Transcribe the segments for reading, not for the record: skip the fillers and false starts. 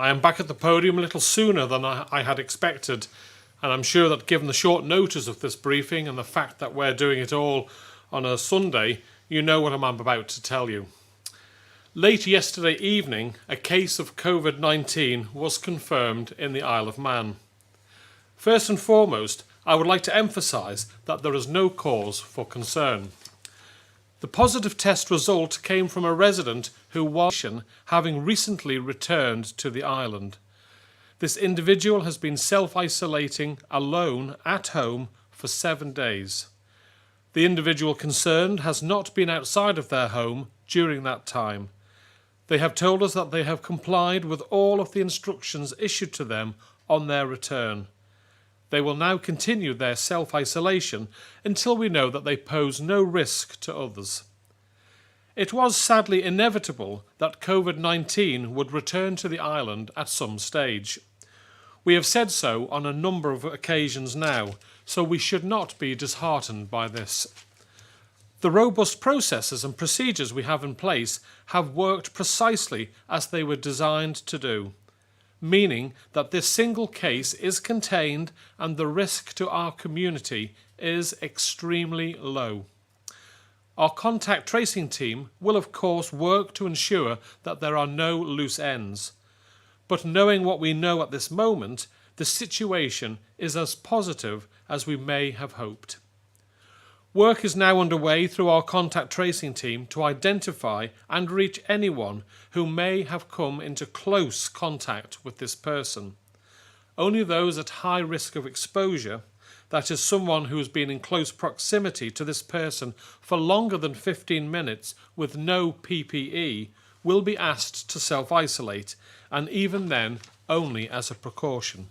I am back at the podium a little sooner than I had expected, and I'm sure that given the short notice of this briefing and the fact that we're doing it all on a Sunday, you know what I'm about to tell you. Late yesterday evening, a case of COVID-19 was confirmed in the Isle of Man. First and foremost, I would like to emphasise that there is no cause for concern. The positive test result came from a resident who was having recently returned to the island. This individual has been self-isolating alone at home for 7 days. The individual concerned has not been outside of their home during that time. They have told us that they have complied with all of the instructions issued to them on their return. They will now continue their self-isolation until we know that they pose no risk to others. It was sadly inevitable that COVID-19 would return to the island at some stage. We have said so on a number of occasions now, so we should not be disheartened by this. The robust processes and procedures we have in place have worked precisely as they were designed to do, meaning that this single case is contained and the risk to our community is extremely low. Our contact tracing team will of course work to ensure that there are no loose ends. But knowing what we know at this moment, the situation is as positive as we may have hoped. Work is now underway through our contact tracing team to identify and reach anyone who may have come into close contact with this person. Only those at high risk of exposure, that is someone who has been in close proximity to this person for longer than 15 minutes with no PPE, will be asked to self-isolate, and even then only as a precaution.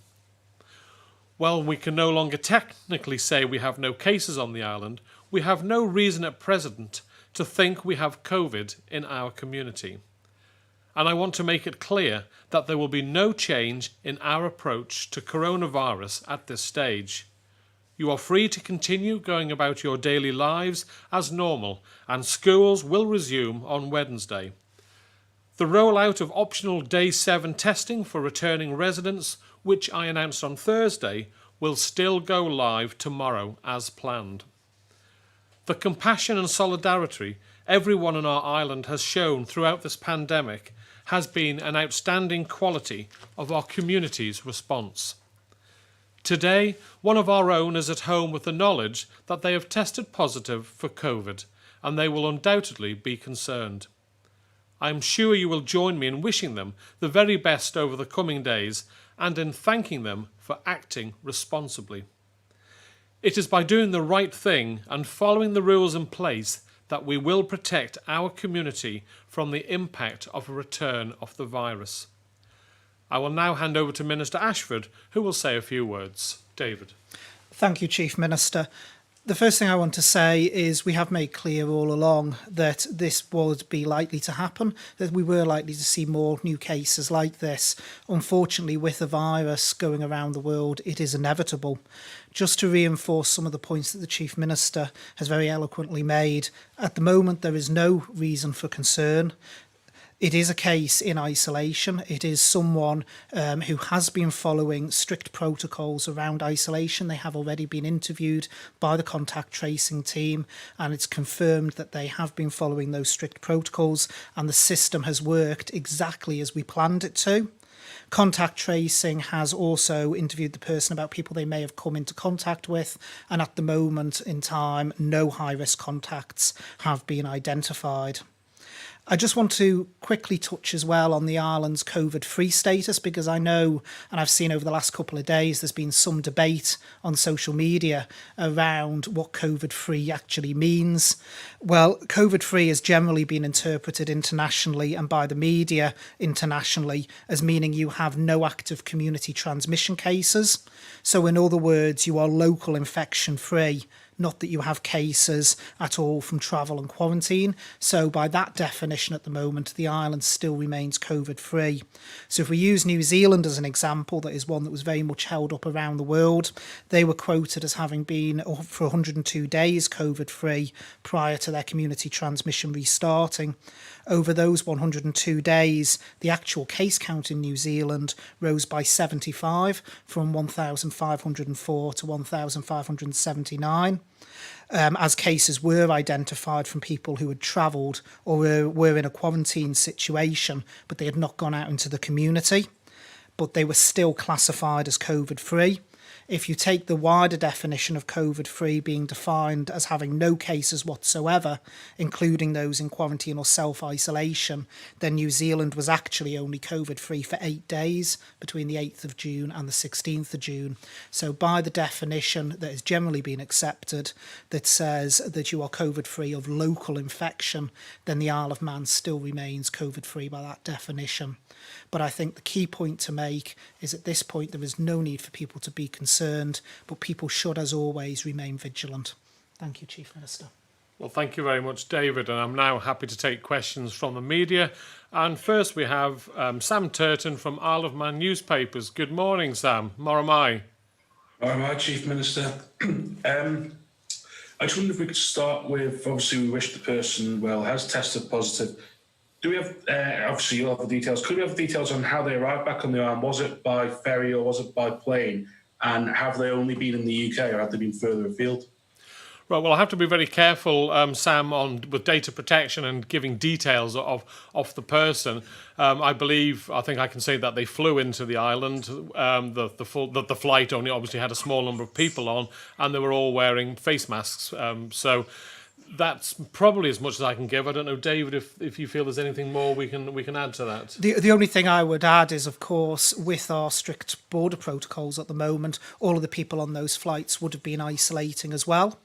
While we can no longer technically say we have no cases on the island, we have no reason at present to think we have COVID in our community. And I want to make it clear that there will be no change in our approach to coronavirus at this stage. You are free to continue going about your daily lives as normal, and schools will resume on Wednesday. The rollout of optional Day 7 testing for returning residents, which I announced on Thursday, will still go live tomorrow as planned. The compassion and solidarity everyone on our island has shown throughout this pandemic has been an outstanding quality of our community's response. Today, one of our own is at home with the knowledge that they have tested positive for COVID, and they will undoubtedly be concerned. I am sure you will join me in wishing them the very best over the coming days and in thanking them for acting responsibly. It is by doing the right thing and following the rules in place that we will protect our community from the impact of a return of the virus. I will now hand over to Minister Ashford, who will say a few words. David. Thank you, Chief Minister. The first thing I want to say is we have made clear all along that this would be likely to happen, that we were likely to see more new cases like this. Unfortunately, with the virus going around the world, it is inevitable. Just to reinforce some of the points that the Chief Minister has very eloquently made, at the moment there is no reason for concern. It is a case in isolation. It is someone who has been following strict protocols around isolation. They have already been interviewed by the contact tracing team, and it's confirmed that they have been following those strict protocols, and the system has worked exactly as we planned it to. Contact tracing has also interviewed the person about people they may have come into contact with, and at the moment in time, no high-risk contacts have been identified. I just want to quickly touch as well on the island's COVID-free status, because I know, and I've seen over the last couple of days, there's been some debate on social media around what COVID-free actually means. Well, COVID-free has generally been interpreted internationally and by the media internationally as meaning you have no active community transmission cases. So in other words, you are local infection free. not that you have cases at all from travel and quarantine. So by that definition at the moment, the island still remains COVID-free. So if we use New Zealand as an example, that is one that was very much held up around the world, they were quoted as having been for 102 days COVID-free prior to their community transmission restarting. Over those 102 days, the actual case count in New Zealand rose by 75, from 1,504 to 1,579. As cases were identified from people who had travelled or were in a quarantine situation, but they had not gone out into the community, but they were still classified as COVID-free. If you take the wider definition of COVID-free being defined as having no cases whatsoever, including those in quarantine or self-isolation, then New Zealand was actually only COVID-free for 8 days between the 8th of June and the 16th of June. So by the definition that has generally been accepted that says that you are COVID-free of local infection, then the Isle of Man still remains COVID-free by that definition. But I think the key point to make is at this point there is no need for people to be concerned, but people should, as always, remain vigilant. Thank you, Chief Minister. Well, thank you very much, David, and I'm now happy to take questions from the media. And first we have Sam Turton from Isle of Man newspapers. Good morning, Sam. Moramai. Moramai, Chief Minister. I just wonder if we could start with, obviously we wish the person well has tested positive. Do we have, obviously you'll have the details, could we have the details on how they arrived back on the island? Was it by ferry or was it by plane? And have they only been in the UK or have they been further afield? Right, well, I have to be very careful, Sam, with data protection and giving details of the person. I think I can say that they flew into the island. The flight only obviously had a small number of people on, and they were all wearing face masks. So that's probably as much as I can give. I don't know, David, if you feel there's anything more we can add to that. The only thing I would add is, of course, with our strict border protocols at the moment, all of the people on those flights would have been isolating as well,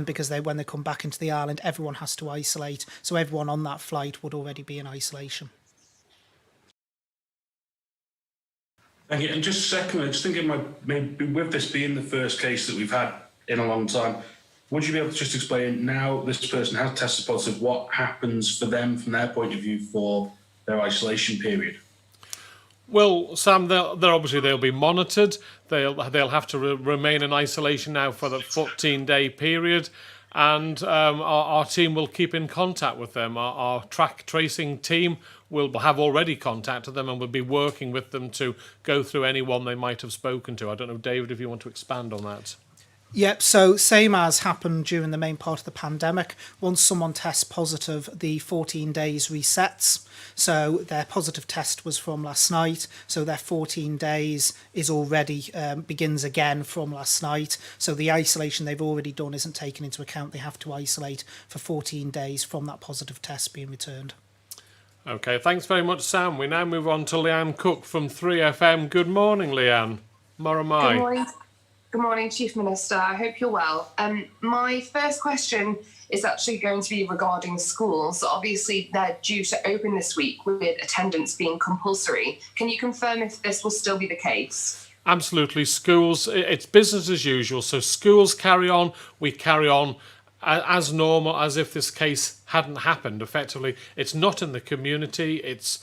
because when they come back into the island, everyone has to isolate. So everyone on that flight would already be in isolation. Thank you. And just secondly, just thinking maybe with this being the first case that we've had in a long time, would you be able to just explain, now this person has tested positive, what happens for them from their point of view for their isolation period? Well, Sam, they'll be monitored. They'll have to remain in isolation now for the 14-day period, and our team will keep in contact with them. Our track tracing team will have already contacted them and will be working with them to go through anyone they might have spoken to. I don't know, David, if you want to expand on that. Yep, so same as happened during the main part of the pandemic. Once someone tests positive, the 14 days resets. So their positive test was from last night, so their 14 days is already begins again from last night. So the isolation they've already done isn't taken into account. They have to isolate for 14 days from that positive test being returned. Okay, thanks very much, Sam. We now move on to Leanne Cook from 3FM. Good morning, Leanne. Moramai. Good morning. Good morning, Chief Minister. I hope you're well. My first question is actually going to be regarding schools. Obviously, they're due to open this week with attendance being compulsory. Can you confirm if this will still be the case? Absolutely. Schools, it's business as usual. So schools carry on. We carry on as normal, as if this case hadn't happened. Effectively, it's not in the community. It's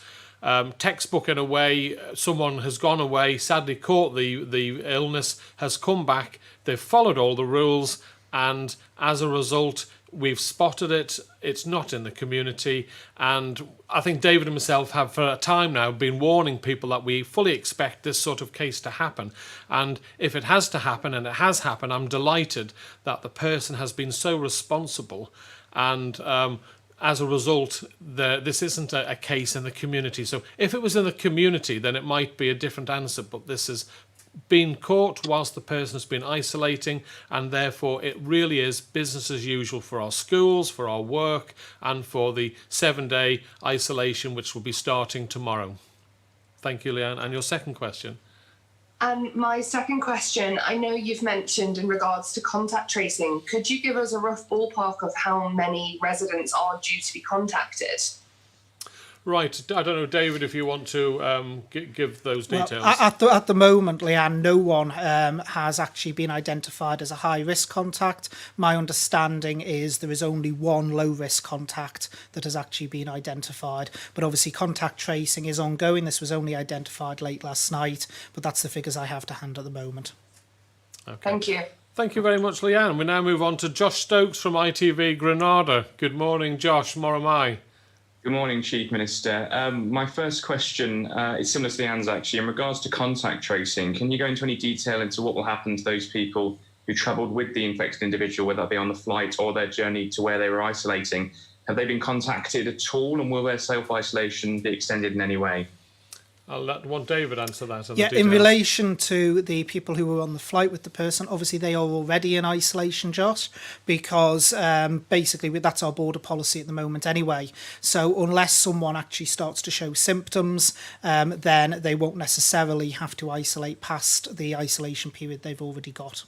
textbook in a way. Someone has gone away, sadly caught the illness, has come back, they've followed all the rules, and as a result we've spotted it. It's not in the community, and I think David and myself have for a time now been warning people that we fully expect this sort of case to happen, and if it has to happen, and it has happened, I'm delighted that the person has been so responsible, and as a result, this isn't a case in the community. So if it was in the community, then it might be a different answer. But this has been caught whilst the person has been isolating, and therefore it really is business as usual for our schools, for our work, and for the 7-day isolation, which will be starting tomorrow. Thank you, Leanne. And your second question? And my second question, I know you've mentioned in regards to contact tracing, could you give us a rough ballpark of how many residents are due to be contacted? Right. I don't know, David, if you want to give those details. Well, at the moment, Leanne, no one has actually been identified as a high-risk contact. My understanding is there is only one low-risk contact that has actually been identified. But obviously, contact tracing is ongoing. This was only identified late last night, but that's the figures I have to hand at the moment. Okay. Thank you. Thank you very much, Leanne. We now move on to Josh Stokes from ITV Granada. Good morning, Josh. Moramai. Good morning, Chief Minister. My first question is similar to Leanne's, actually. In regards to contact tracing, can you go into any detail into what will happen to those people who travelled with the infected individual, whether that be on the flight or their journey to where they were isolating? Have they been contacted at all, and will their self-isolation be extended in any way? I'll let David answer that. Yeah, in relation to the people who were on the flight with the person, obviously they are already in isolation, Josh, because basically that's our border policy at the moment anyway. So unless someone actually starts to show symptoms, then they won't necessarily have to isolate past the isolation period they've already got.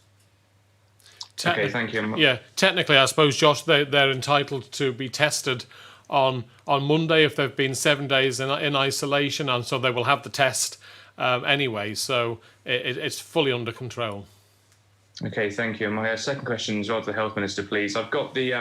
Okay, thank you. Yeah, technically, I suppose, Josh, they're entitled to be tested on Monday if they've been 7 days in isolation, and so they will have the test anyway. So it's fully under control. Okay, thank you. My second question is rather the Health Minister, please. I've got the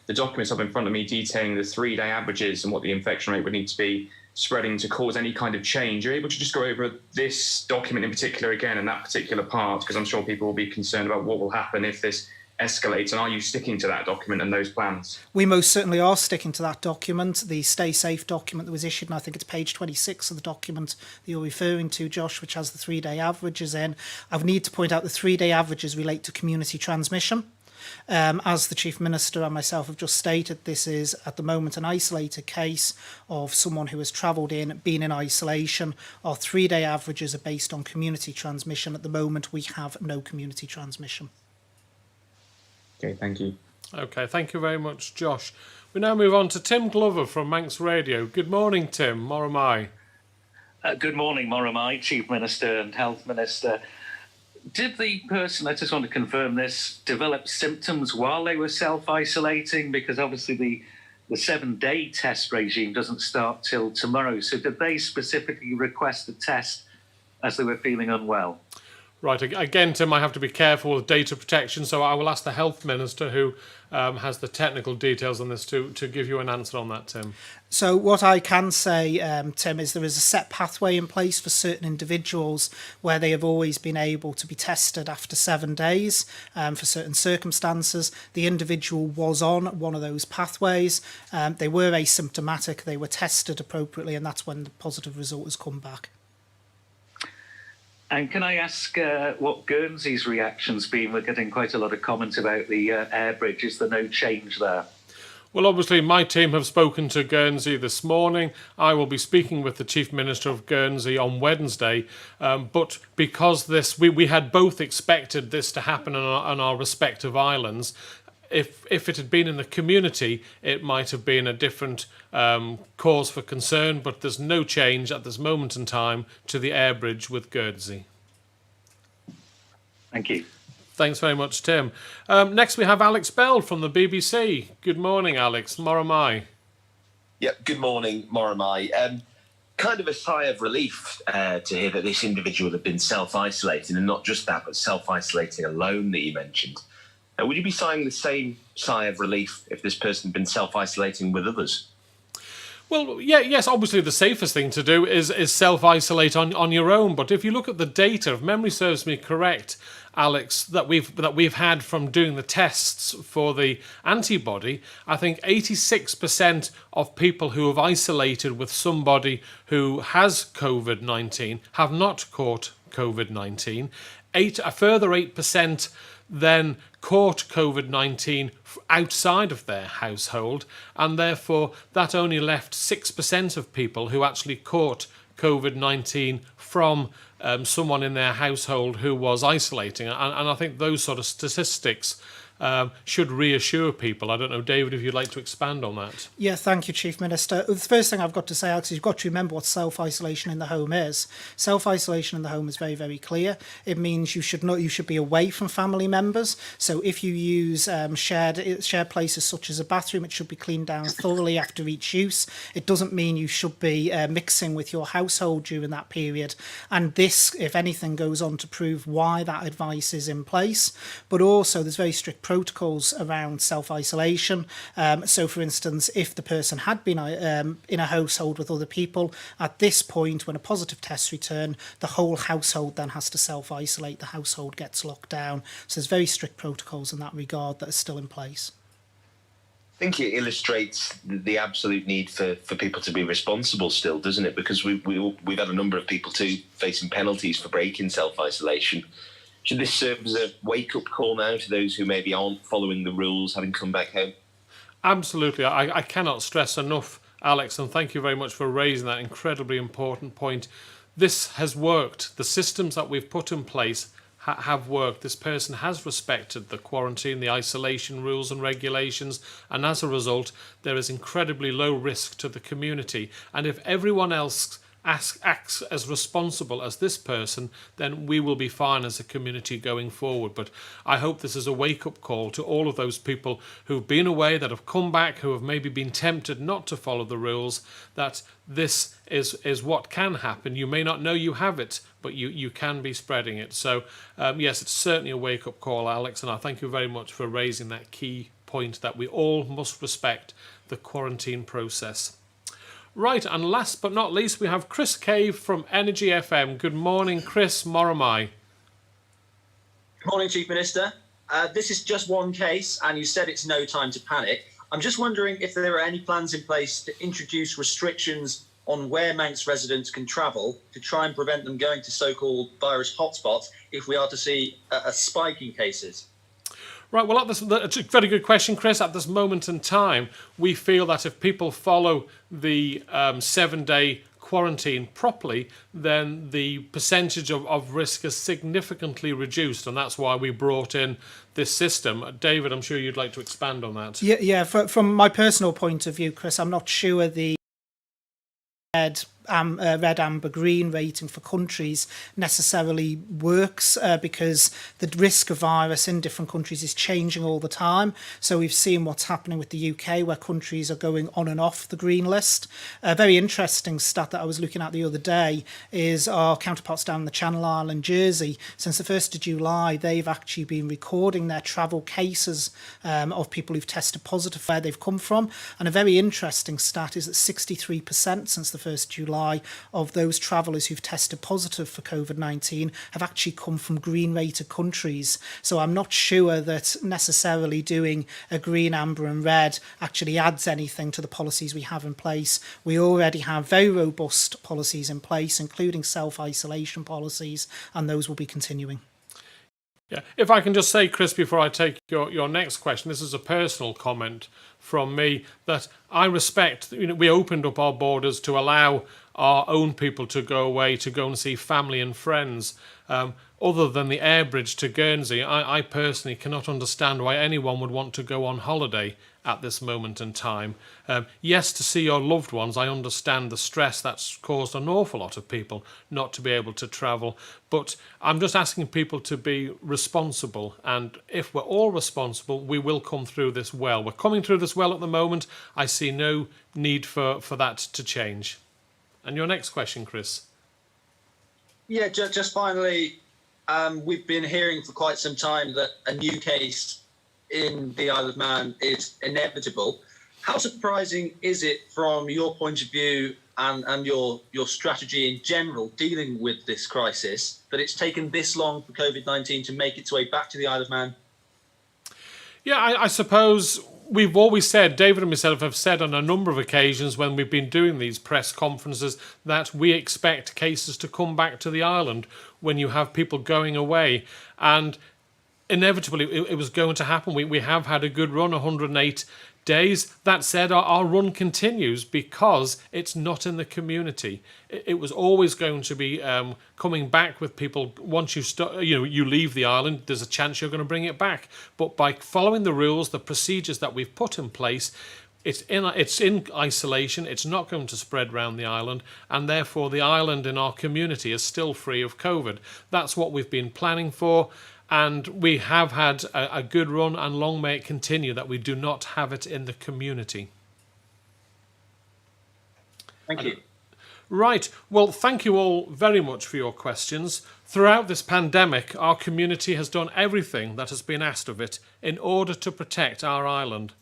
documents up in front of me detailing the 3-day averages and what the infection rate would need to be spreading to cause any kind of change. Are you able to just go over this document in particular again and that particular part? Because I'm sure people will be concerned about what will happen if this escalates, and are you sticking to that document and those plans? We most certainly are sticking to that document, the Stay Safe document that was issued, and I think it's page 26 of the document that you're referring to, Josh, which has the 3-day averages in. I need to point out the 3-day averages relate to community transmission. As the Chief Minister and myself have just stated, this is at the moment an isolated case of someone who has travelled in, been in isolation. Our 3-day averages are based on community transmission. At the moment, we have no community transmission. Okay, thank you. Okay, thank you very much, Josh. We now move on to Tim Glover from Manx Radio. Good morning, Tim. Moramai. Good morning, Moramai, Chief Minister and Health Minister. Did the person, I just want to confirm this, develop symptoms while they were self-isolating? Because obviously the 7-day test regime doesn't start till tomorrow. So did they specifically request a test as they were feeling unwell? Right, again, Tim, I have to be careful with data protection, so I will ask the Health Minister, who has the technical details on this, to give you an answer on that, Tim. So what I can say, Tim, is there is a set pathway in place for certain individuals where they have always been able to be tested after 7 days for certain circumstances. The individual was on one of those pathways. They were asymptomatic, they were tested appropriately, and that's when the positive result has come back. And can I ask what Guernsey's reaction's been? We're getting quite a lot of comments about the air bridge. Is there no change there? Well, obviously, my team have spoken to Guernsey this morning. I will be speaking with the Chief Minister of Guernsey on Wednesday. But because we had both expected this to happen on our respective islands, if it had been in the community, it might have been a different cause for concern, but there's no change at this moment in time to the air bridge with Guernsey. Thank you. Thanks very much, Tim. Next we have Alex Bell from the BBC. Good morning, Alex. Moramai. Yep, good morning, Moramai. Kind of a sigh of relief to hear that this individual had been self-isolating, and not just that, but self-isolating alone that you mentioned. Would you be sighing the same sigh of relief if this person had been self-isolating with others? Well, yes, obviously the safest thing to do is self-isolate on your own. But if you look at the data, if memory serves me correct, Alex, that we've had from doing the tests for the antibody, I think 86% of people who have isolated with somebody who has COVID-19 have not caught COVID-19. A further 8% then caught COVID-19 outside of their household, and therefore that only left 6% of people who actually caught COVID-19 from someone in their household who was isolating. And I think those sort of statistics should reassure people. I don't know, David, if you'd like to expand on that. Yeah, thank you, Chief Minister. The first thing I've got to say, Alex, is you've got to remember what self-isolation in the home is. Self-isolation in the home is very, very clear. It means you should be away from family members. So if you use shared places such as a bathroom, it should be cleaned down thoroughly after each use. It doesn't mean you should be mixing with your household during that period. And this, if anything, goes on to prove why that advice is in place. But also, there's very strict protocols around self-isolation. So, for instance, if the person had been in a household with other people, at this point, when a positive test return, the whole household then has to self-isolate. The household gets locked down. So there's very strict protocols in that regard that are still in place. I think it illustrates the absolute need for people to be responsible still, doesn't it? Because we've had a number of people too facing penalties for breaking self-isolation. Should this serve as a wake-up call now to those who maybe aren't following the rules, having come back home? Absolutely. I cannot stress enough, Alex, and thank you very much for raising that incredibly important point. This has worked. The systems that we've put in place have worked. This person has respected the quarantine, the isolation rules and regulations, and as a result, there is incredibly low risk to the community. And if everyone else acts as responsible as this person, then we will be fine as a community going forward. But I hope this is a wake-up call to all of those people who've been away, that have come back, who have maybe been tempted not to follow the rules, that this is what can happen. You may not know you have it, but you can be spreading it. So yes, it's certainly a wake-up call, Alex, and I thank you very much for raising that key point that we all must respect the quarantine process. Right, and last but not least, we have Chris Cave from Energy FM. Good morning, Chris. Moramai. Morning, Chief Minister. This is just one case, and you said it's no time to panic. I'm just wondering if there are any plans in place to introduce restrictions on where Manx residents can travel to try and prevent them going to so-called virus hotspots if we are to see a spike in cases. Right, well, that's a very good question, Chris. At this moment in time, we feel that if people follow the 7-day quarantine properly, then the percentage of risk is significantly reduced, and that's why we brought in this system. David, I'm sure you'd like to expand on that. Yeah. From my personal point of view, Chris, I'm not sure the red, amber, green rating for countries necessarily works because the risk of virus in different countries is changing all the time. So we've seen what's happening with the UK, where countries are going on and off the green list. A very interesting stat that I was looking at the other day is our counterparts down in the Channel Island, Jersey. Since the 1st of July, they've actually been recording their travel cases of people who've tested positive where they've come from. And a very interesting stat is that 63% since the 1st of July of those travellers who've tested positive for COVID-19 have actually come from green-rated countries. So I'm not sure that necessarily doing a green, amber and red actually adds anything to the policies we have in place. We already have very robust policies in place, including self-isolation policies, and those will be continuing. Yeah, if I can just say, Chris, before I take your next question, this is a personal comment from me, that I respect, we opened up our borders to allow our own people to go away, to go and see family and friends. Other than the air bridge to Guernsey, I personally cannot understand why anyone would want to go on holiday at this moment in time. Yes, to see your loved ones, I understand the stress that's caused an awful lot of people not to be able to travel, but I'm just asking people to be responsible, and if we're all responsible, we will come through this well. We're coming through this well at the moment. I see no need for that to change. And your next question, Chris. Yeah, just finally, we've been hearing for quite some time that a new case in the Isle of Man is inevitable. How surprising is it from your point of view and your strategy in general dealing with this crisis that it's taken this long for COVID-19 to make its way back to the Isle of Man? Yeah, I suppose we've always said, David and myself have said on a number of occasions when we've been doing these press conferences, that we expect cases to come back to the island when you have people going away. And inevitably it was going to happen. We have had a good run, 108 days. That said, our run continues because it's not in the community. It was always going to be coming back with people. Once you leave the island, there's a chance you're going to bring it back. But by following the rules, the procedures that we've put in place, it's in isolation. It's not going to spread around the island, and therefore the island in our community is still free of COVID. That's what we've been planning for, and we have had a good run, and long may it continue that we do not have it in the community. Thank you. Right. Well, thank you all very much for your questions. Throughout this pandemic, our community has done everything that has been asked of it in order to protect our island.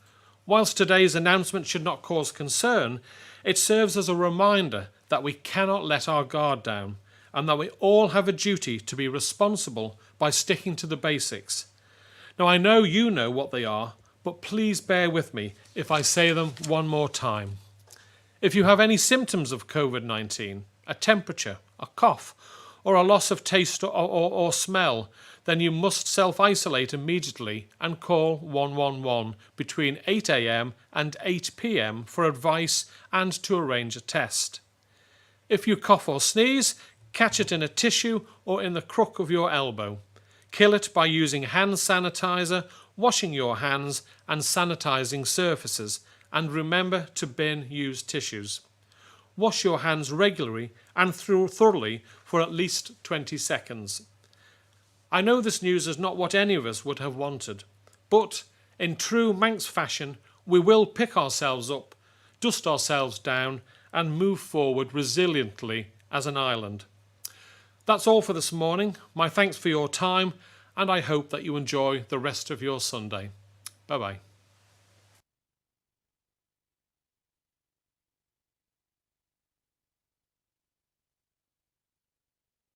Whilst today's announcement should not cause concern, it serves as a reminder that we cannot let our guard down and that we all have a duty to be responsible by sticking to the basics. Now, I know you know what they are, but please bear with me if I say them one more time. If you have any symptoms of COVID-19, a temperature, a cough, or a loss of taste or smell, then you must self-isolate immediately and call 111 between 8 a.m. and 8 p.m. for advice and to arrange a test. If you cough or sneeze, catch it in a tissue or in the crook of your elbow. Kill it by using hand sanitizer, washing your hands and sanitizing surfaces, and remember to bin used tissues. Wash your hands regularly and thoroughly for at least 20 seconds. I know this news is not what any of us would have wanted, but in true Manx fashion, we will pick ourselves up, dust ourselves down, and move forward resiliently as an island. That's all for this morning. My thanks for your time, and I hope that you enjoy the rest of your Sunday. Bye-bye.